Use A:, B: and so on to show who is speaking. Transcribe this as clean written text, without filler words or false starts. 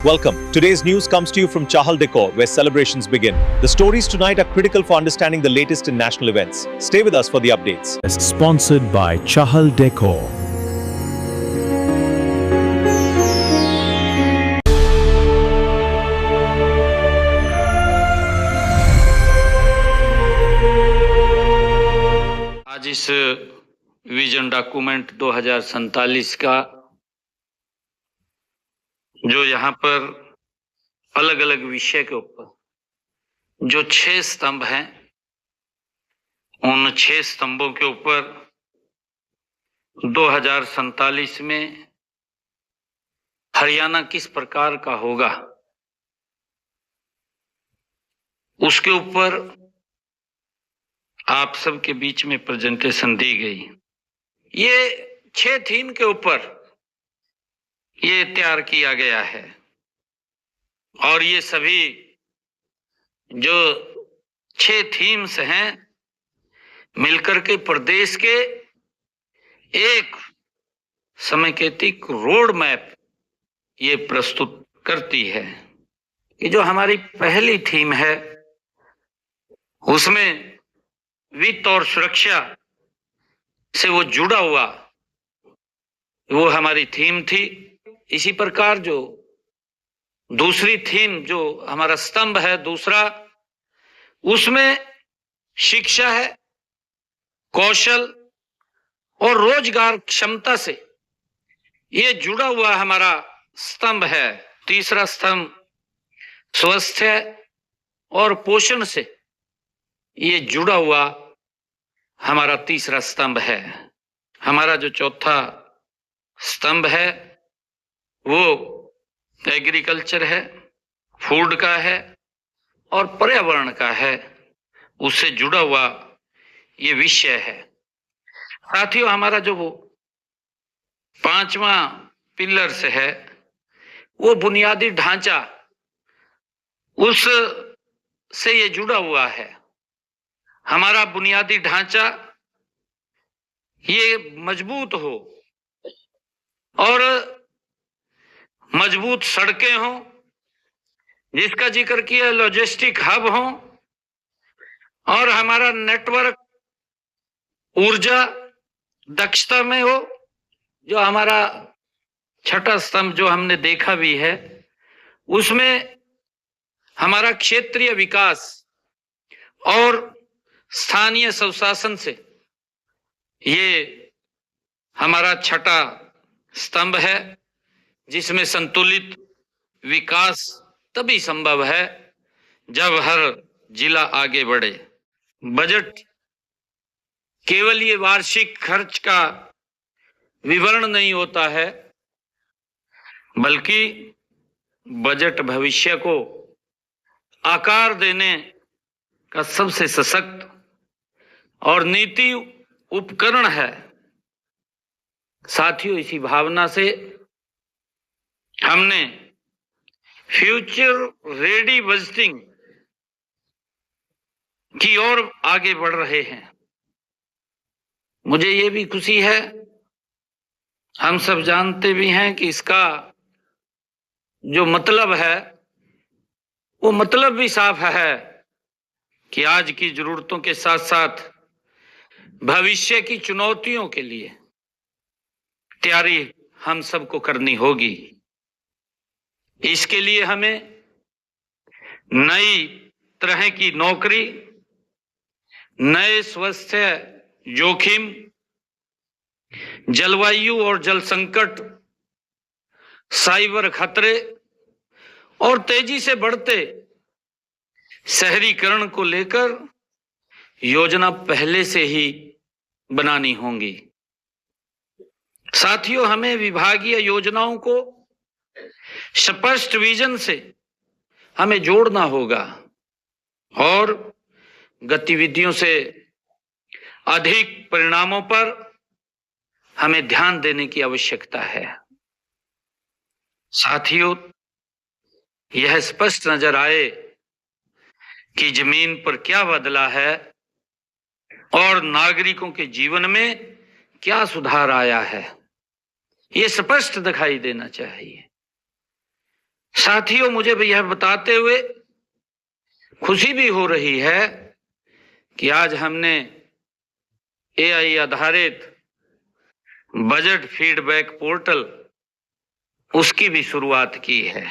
A: Welcome. Today's news comes to you from Chahal Decor, where celebrations begin. The stories tonight are critical for understanding the latest in national events. Stay with us for the updates.
B: Sponsored by Chahal Decor.
C: आज इस vision document 2047 का जो यहाँ पर अलग अलग विषय के ऊपर जो 6 स्तंभ हैं, उन 6 स्तंभों के ऊपर 2047 में हरियाणा किस प्रकार का होगा, उसके ऊपर आप सबके बीच में प्रेजेंटेशन दी गई। ये 6 थीम के ऊपर ये तैयार किया गया है और ये सभी जो 6 थीम्स हैं मिलकर के प्रदेश के एक समेकित रोड मैप ये प्रस्तुत करती है कि जो हमारी पहली थीम है उसमें वित्त और सुरक्षा से वो जुड़ा हुआ वो हमारी थीम थी। इसी प्रकार जो दूसरी थीम जो हमारा स्तंभ है दूसरा, उसमें शिक्षा है, कौशल और रोजगार क्षमता से ये जुड़ा हुआ हमारा स्तंभ है। तीसरा स्तंभ स्वास्थ्य और पोषण से ये जुड़ा हुआ हमारा तीसरा स्तंभ है। हमारा जो चौथा स्तंभ है वो एग्रीकल्चर है, फूड का है और पर्यावरण का है, उससे जुड़ा हुआ ये विषय है। साथियों, हमारा जो वो 5वां पिलर्स है वो बुनियादी ढांचा, उस से ये जुड़ा हुआ है। हमारा बुनियादी ढांचा ये मजबूत हो और मजबूत सड़कें हों, जिसका जिक्र किया लॉजिस्टिक हब हो, और हमारा नेटवर्क ऊर्जा दक्षता में हो। जो हमारा छठा स्तंभ जो हमने देखा भी है उसमें हमारा क्षेत्रीय विकास और स्थानीय स्वशासन से ये हमारा छठा स्तंभ है, जिसमें संतुलित विकास तभी संभव है जब हर जिला आगे बढ़े। बजट केवल ये वार्षिक खर्च का विवरण नहीं होता है, बल्कि बजट भविष्य को आकार देने का सबसे सशक्त और नीति उपकरण है। साथियों, इसी भावना से हमने फ्यूचर रेडी बजटिंग की ओर आगे बढ़ रहे हैं। मुझे ये भी खुशी है, हम सब जानते भी हैं कि इसका जो मतलब है वो मतलब भी साफ है कि आज की जरूरतों के साथ साथ भविष्य की चुनौतियों के लिए तैयारी हम सबको करनी होगी। इसके लिए हमें नई तरह की नौकरी, नए स्वास्थ्य जोखिम, जलवायु और जल संकट, साइबर खतरे और तेजी से बढ़ते शहरीकरण को लेकर योजना पहले से ही बनानी होंगी। साथियों, हमें विभागीय योजनाओं को स्पष्ट विजन से हमें जोड़ना होगा और गतिविधियों से अधिक परिणामों पर हमें ध्यान देने की आवश्यकता है। साथियों, यह स्पष्ट नजर आए कि जमीन पर क्या बदला है और नागरिकों के जीवन में क्या सुधार आया है, ये स्पष्ट दिखाई देना चाहिए। साथियों, मुझे भी यह बताते हुए खुशी भी हो रही है कि आज हमने एआई आधारित बजट फीडबैक पोर्टल उसकी भी शुरुआत की है।